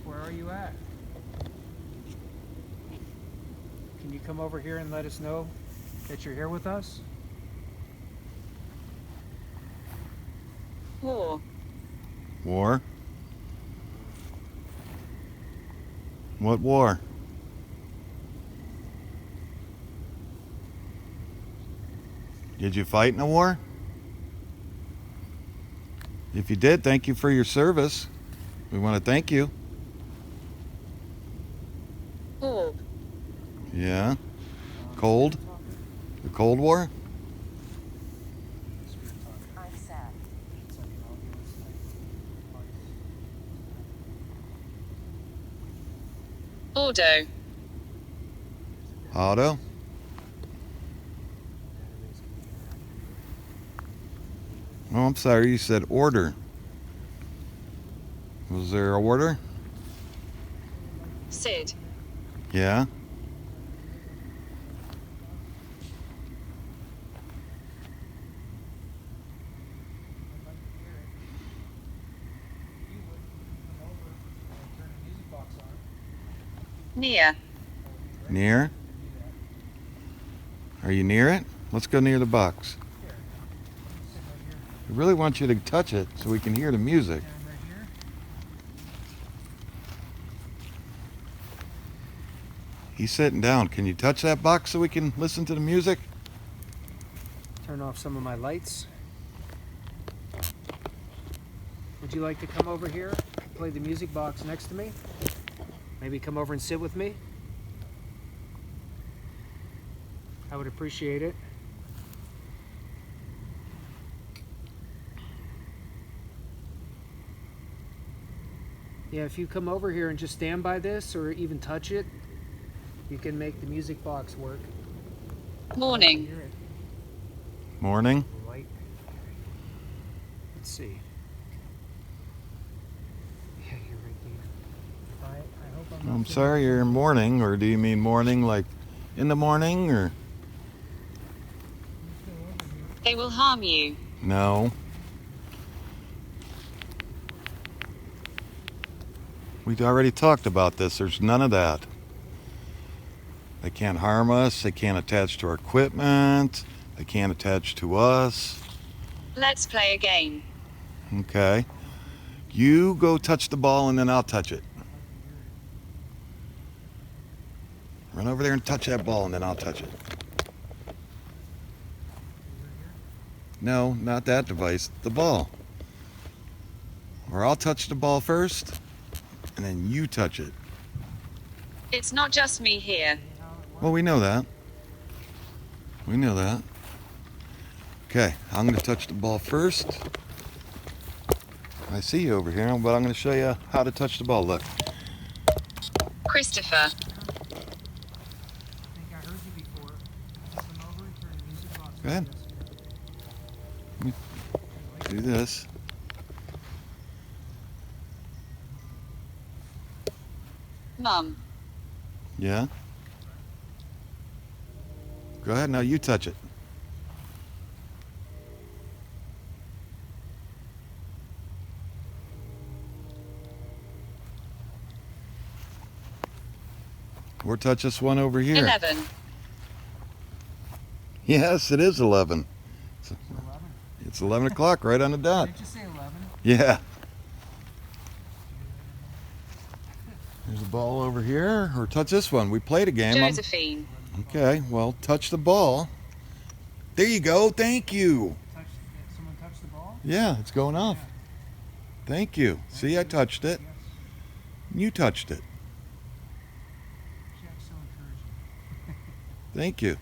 Where are you at? you come over here and let us know that you're here with us? War. War? What war? Did you fight in a war? If you did, thank you for your service. We want to thank you. Orb. Yeah. Cold? The Cold War? I'm sad. Ordo. Auto? Oh, I'm sorry, you said order. Was there a order? Sid. Yeah. Near. Near? Are you near it? Let's go near the box. I really want you to touch it so we can hear the music. He's sitting down. Can you touch that box so we can listen to the music? Turn off some of my lights. Would you like to come over here, play the music box next to me? Maybe come over and sit with me? I would appreciate it. Yeah, if you come over here and just stand by this or even touch it, you can make the music box work. Morning. Hear it. Morning. Light. Let's see. Yeah, you're right there. I hope I'm not I'm feeling- sorry you're in morning, or do you mean morning like in the morning, or? They will harm you. No. We've already talked about this. There's none of that. They can't harm us. They can't attach to our equipment. They can't attach to us. Let's play a game. Okay. You go touch the ball and then I'll touch it. Run over there and touch that ball and then I'll touch it. No, not that device. The ball. Or I'll touch the ball first and then you touch it. It's not just me here. Well, we know that. We know that. Okay, I'm going to touch the ball first. I see you over here, but I'm going to show you how to touch the ball. Look. Christopher. I think I heard you before. Come over and turn the music box. Go ahead. Do this. Mum. Yeah? Go ahead, now you touch it. Or touch this one over here. 11. Yes, it is 11. It's 11 o'clock, right on the dot. Did you say 11? Yeah. There's a ball over here. Or touch this one. We played a game. Josephine. Okay, well, touch the ball. There you go. Thank you. Someone touched the ball? Yeah, it's going off. Thank you. See, I touched it. Yes. You touched it. Jack's so encouraging. Thank you.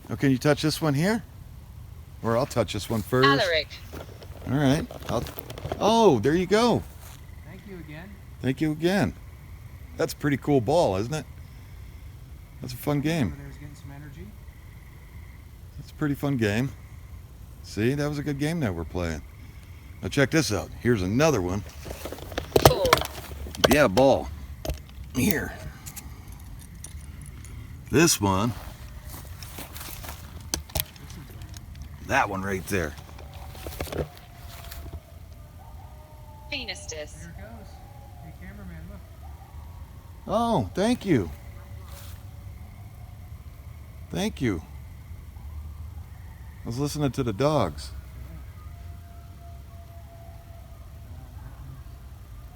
Now, can you touch this one here? Or I'll touch this one first. Alaric. All right. Oh, there you go. Thank you again. Thank you again. That's a pretty cool ball, isn't it? That's a fun game. Over there's getting some energy. It's a pretty fun game. See, that was a good game that we're playing. Now check this out. Here's another one. 4. Yeah, ball. Here. This one. That one right there. Phenistus. There it goes. Hey, cameraman, look. Oh, thank you. Thank you. I was listening to the dogs.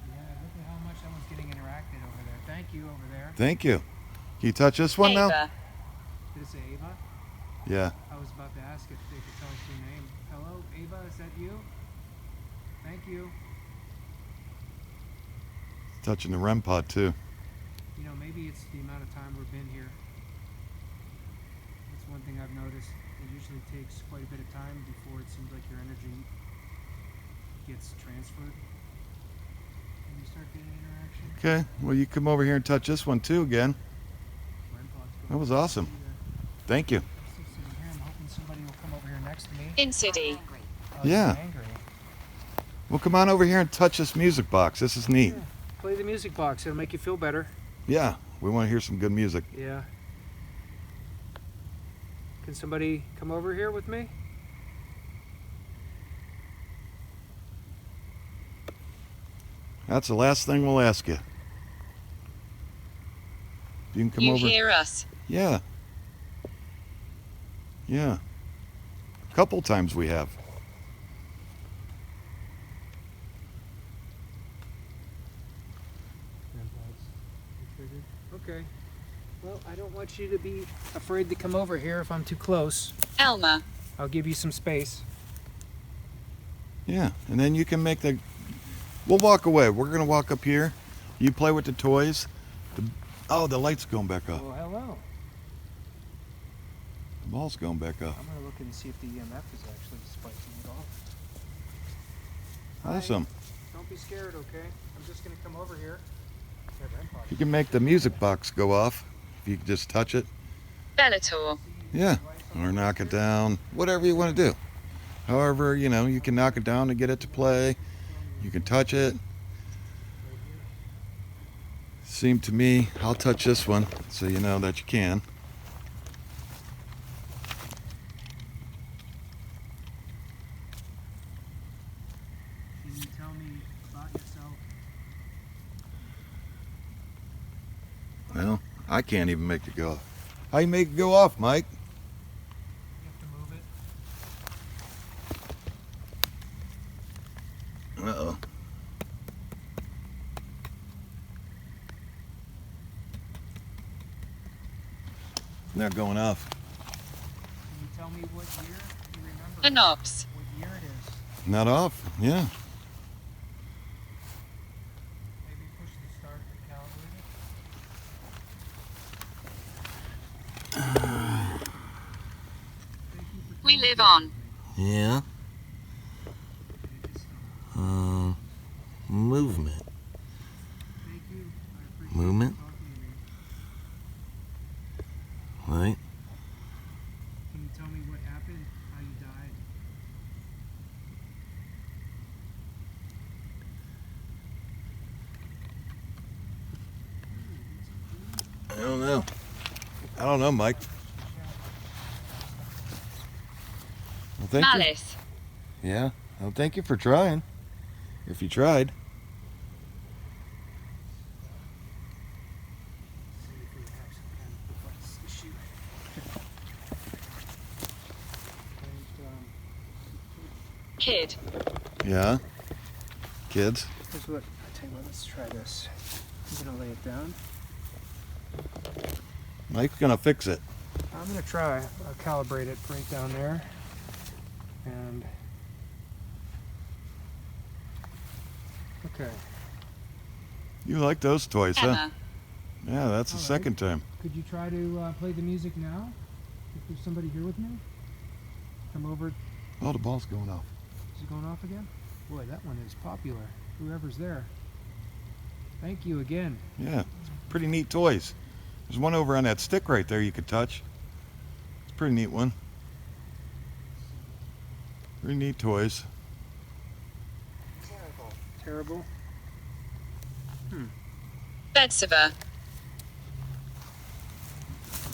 Yeah, look at how much that one's getting interacted over there. Thank you over there. Thank you. Can you touch this one now? Ava. Did it say Ava? Yeah. I was about to ask if they could tell us your name. Hello, Ava, is that you? Thank you. Touching the REM pod too. You know, maybe it's the amount of time we've been here. That's one thing I've noticed. It usually takes quite a bit of time before it seems like your energy gets transferred. And you start getting interaction. Okay. Well, you come over here and touch this one too again. REM pods go That was off. awesome. Thank you. I'm still sitting here. I'm hoping somebody will come over here next to me. In city. Angry. Oh, you're Yeah. angry. Well, come on over here and touch this music box. This is neat. Yeah. Play the music box. It'll make you feel better. Yeah. We want to hear some good music. Yeah. Can somebody come over here with me? That's the last thing we'll ask you. You can come You over. hear us. Yeah. Yeah. A couple times we have. Okay. Well, I don't want you to be afraid to come over here if I'm too close. Elma. I'll give you some space. Yeah. And then you can make the. We'll walk away. We're going to walk up here. You play with the toys. Oh, the light's going back up. Well, hello. The ball's going back up. I'm going to look and see if the EMF is actually spiking at all. Hi. Awesome. Don't be scared, okay? I'm just going to come over here. Yeah, REM pod. You can make the music box go off if you can just touch it. Bellator. Yeah. Or knock it down. Whatever you want to do. However, you know, you can knock it down to get it to play. You can touch it. Seemed to me, I'll touch this one so you know that you can. Can you tell me about yourself? Well, I can't even make it go off. How you make it go off, Mike? You have to move it. Uh-oh. Not going off. Can you tell me what year you remember? The knobs. What year it is? Not off? Yeah. Maybe push the start and calibrate it. We live on. Yeah. Movement. Thank you. I appreciate Movement. you talking to me. Right. Can you tell me what happened? How you died? I don't know. I don't know, Mike. Well, thank you. Malice. Yeah. Well, thank you for trying. If you tried. See if we have some kind of device issue. Kid. Yeah. Kids. Here's what, I'll tell you what, let's try this. I'm gonna lay it down. Mike's gonna fix it. I'm gonna try. I'll calibrate it right down there. And okay. You like those toys, huh? Emma. Yeah, that's the All right. second time. Could you try to play the music now? If there's somebody here with me? Come over. Oh, the ball's going off. Is it going off again? Boy, that one is popular. Whoever's there. Thank you again. Yeah, it's pretty neat toys. There's one over on that stick right there you could touch. It's a pretty neat one. Pretty neat toys. Terrible. Terrible. Bedsiver.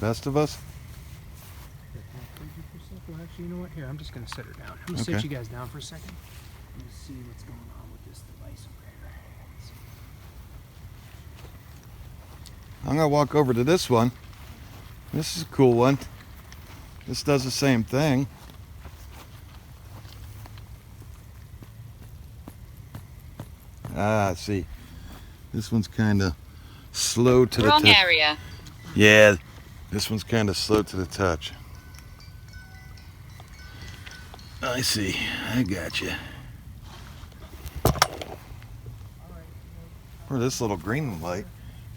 Best of us? Here, can I hold you for a sec? Well, actually, you know what? Here, I'm just going to set her down. I'm going to Okay. sit you guys down for a second. Let me see what's going on with this device over here. Let's see. I'm gonna walk over to this one. This is a cool one. This does the same thing. Ah, see. This one's kind of slow to the Wrong touch. area. Yeah, this one's kind of slow to the touch. I see. I got you. Or this little green light.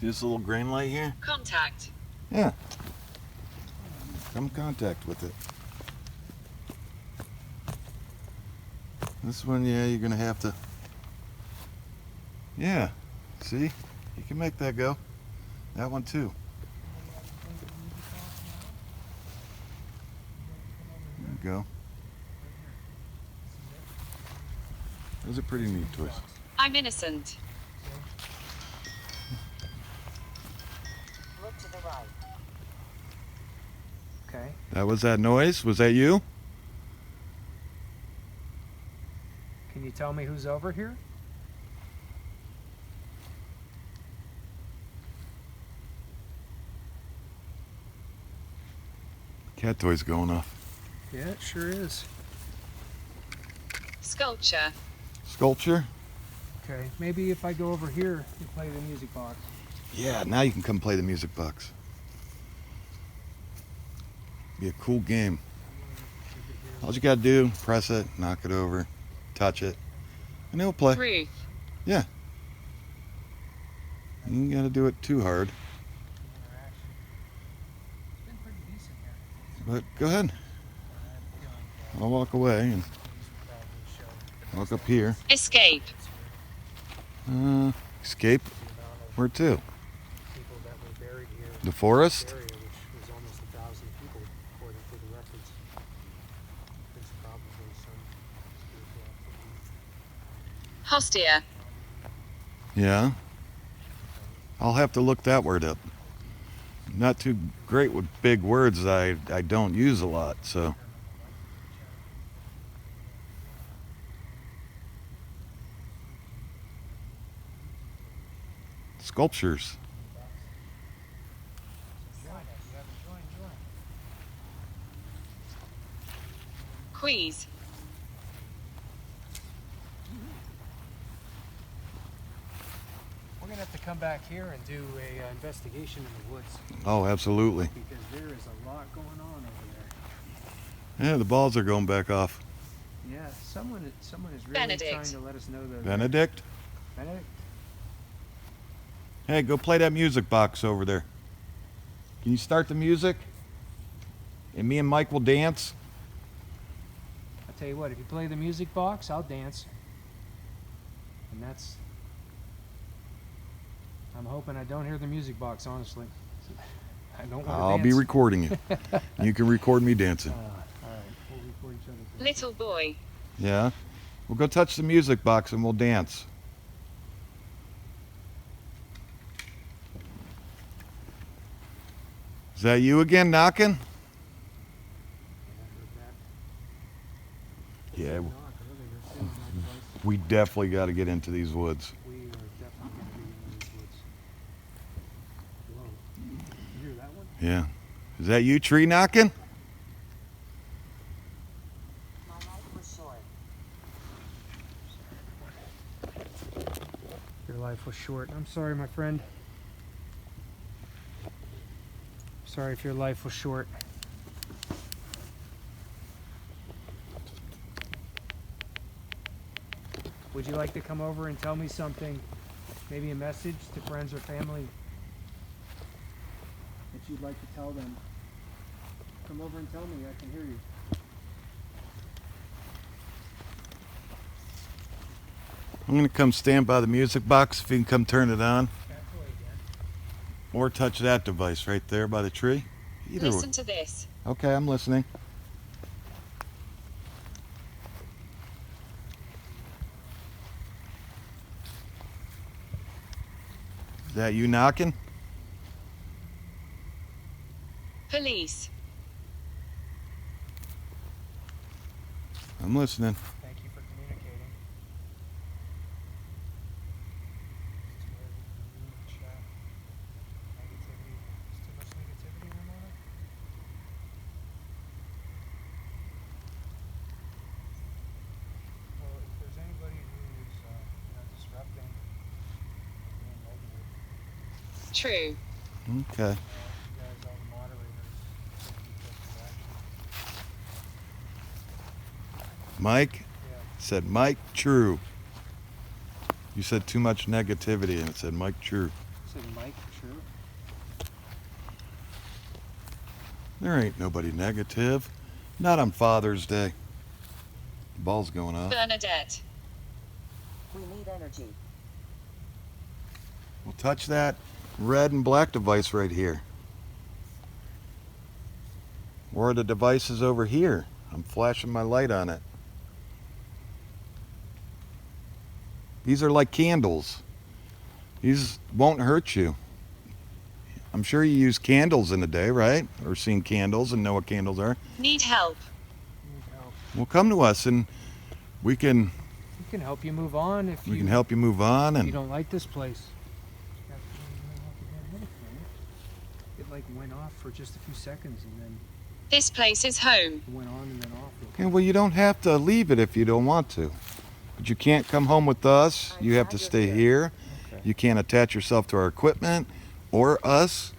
See this little green light here? Contact. Yeah. Come in contact with it. This one, yeah, you're gonna have to. Yeah. See? You can make that go. That one too. There you go. Those are pretty neat toys. I'm innocent. Look to the right. Okay. That was that noise? Was that you? Can you tell me who's over here? Cat toy's going off. Yeah, it sure is. Sculpture. Sculpture? Okay, maybe if I go over here and play the music box. Yeah, now you can come play the music box. Be a cool game. All you gotta do, press it, knock it over, touch it, and it'll play. Ruth. You ain't gotta do it too hard. It's been pretty decent here. But go ahead. I'll walk away and walk up here. Escape. Escape? Where to? People that were buried here. The forest? Area, which was almost 1,000 people, according to the records. There's probably some spiritual activity. Hostia. Yeah. I'll have to look that word up. Not too great with big words I don't use a lot, so. Sculptures. Quiz. We're gonna have to come back here and do a investigation in the woods Oh, absolutely. because there is a lot going on over there. Yeah, the balls are going back off. Yeah, someone is really Benedict. trying to let us know that. Benedict? Benedict? Hey, go play that music box over there. Can you start the music? And me and Mike will dance? I tell you what, if you play the music box, I'll dance. And that's. I'm hoping I don't hear the music box, honestly. I don't want to I'll dance. be recording you. You can record me dancing. All right, we'll record each other. Little boy. Yeah? We'll go touch the music box and we'll dance. Is that you again knocking? Yeah, we definitely got to get into these woods. We are definitely going to be in these woods. Whoa. You hear that one? Yeah. Is that you, tree knocking? My life was short. Your life was short. I'm sorry, my friend. Sorry if your life was short. Would you like to come over and tell me something? Maybe a message to friends or family that you'd like to tell them? Come over and tell me. I can hear you. I'm going to come stand by the music box if you can come turn it on. Or touch that device right there by the tree. Either Listen way. to this. Okay, I'm listening. Is that you knocking? Police. I'm listening. Thank you for communicating. Negativity. There's too much negativity in the moment. True. Okay. You guys, all the moderators, take each other's Mike action. said, Mike, true. You said too much negativity, and it said, Mike, true. Said Mike, true. There ain't nobody negative. Not on Father's Day. The ball's going off. Bernadette. We need energy. Well, touch that red and black device right here. Where are the devices over here? I'm flashing my light on it. These are like candles. These won't hurt you. I'm sure you use candles in the day, right? Or seen candles and know what candles are. Need help. Need help. Well, come to us and we can We can help you move on if you help you move on. if you And don't like this place. It like went off for just a few seconds and then This place is home. it went on and then off. okay, well, you don't have to leave it if you don't want to. But you can't come home with us. You have to stay here. Okay. You can't attach yourself to our equipment or us.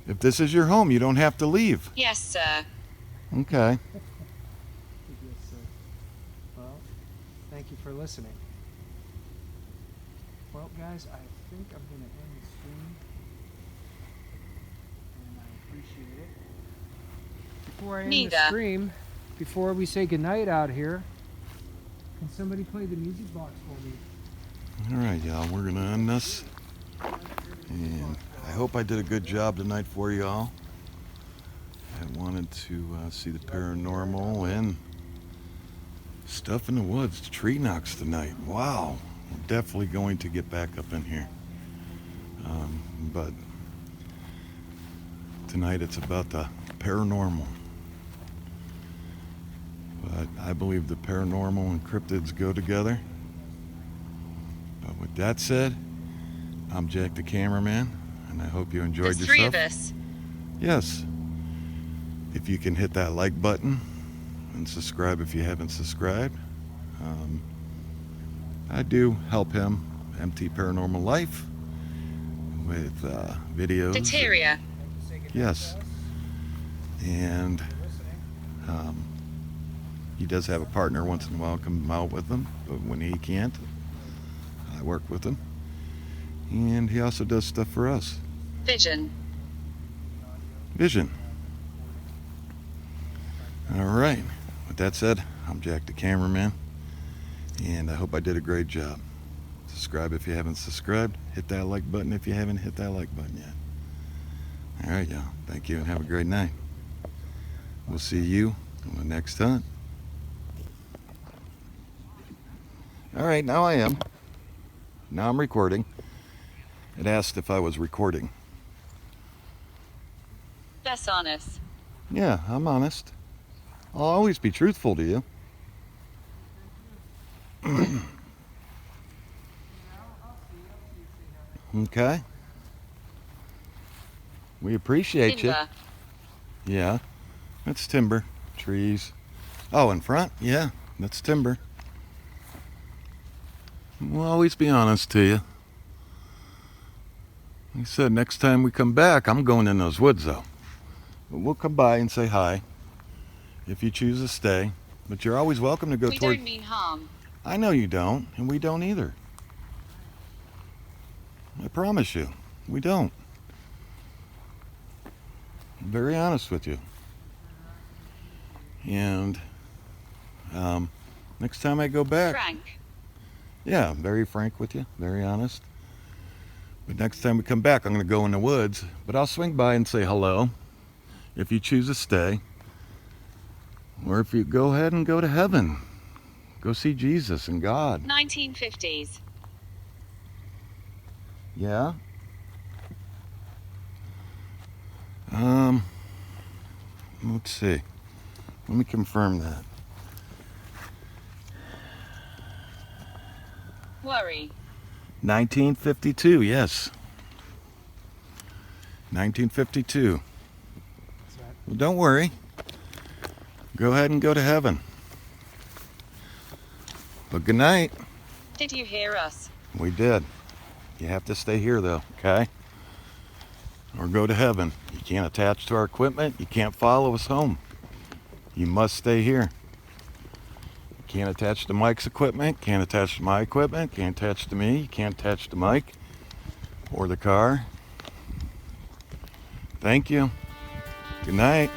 If this is your home, you don't have to leave. Yes, sir. Okay. Yes, sir. Well, thank you for listening. Well, guys, I think I'm going to end the stream. And I appreciate it. Before I end the Neither. stream, before we say goodnight out here, can somebody play the music box for me? All right, y'all. We're going to end this. And I hope I did a good job tonight for y'all. I wanted to see the paranormal and stuff in the woods, tree knocks tonight. Wow. I'm definitely going to get back up in here. But tonight it's about the paranormal. But I believe the paranormal and cryptids go together. But with that said, I'm Jack the cameraman, and I hope you enjoyed There's yourself. 3 of us. Yes. If you can hit that like button and subscribe if you haven't subscribed. I do help him, MT Paranormal Life, with videos. Deteria. Yes. And he does have a partner once in a while come out with him, but when he can't, I work with him. And he also does stuff for us. Vision. Vision. All right. With that said, I'm Jack the cameraman, and I hope I did a great job. Subscribe if you haven't subscribed. Hit that like button if you haven't hit that like button yet. All right, y'all. Thank you and have a great night. We'll see you on the next time. All right, now I am. Now I'm recording. It asked if I was recording. That's honest. Yeah, I'm honest. I'll always be truthful to you. Okay. We appreciate you. Timber. Yeah, that's timber. Trees. Oh, in front? Yeah, that's timber. We'll always be honest to you. Like I said, next time we come back, I'm going in those woods, though. But we'll come by and say hi if you choose to stay. But you're always welcome to go We toward... don't mean harm. I know you don't, and we don't either. I promise you, we don't. I'm very honest with you. And next time I go back... Frank. Yeah, I'm very frank with you, very honest. But next time we come back, I'm going to go in the woods. But I'll swing by and say hello if you choose to stay. Or if you go ahead and go to heaven. Go see Jesus and God. 1950s. Yeah? Let's see. Let me confirm that. Worry. 1952, yes. 1952. Well, don't worry. Go ahead and go to heaven. But good night. Did you hear us? We did. You have to stay here, though, okay? or go to heaven. You can't attach to our equipment. You can't follow us home. You must stay here. You can't attach to Mike's equipment. Can't attach to my equipment. Can't attach to me. You can't attach to Mike or the car. Thank you. Good night.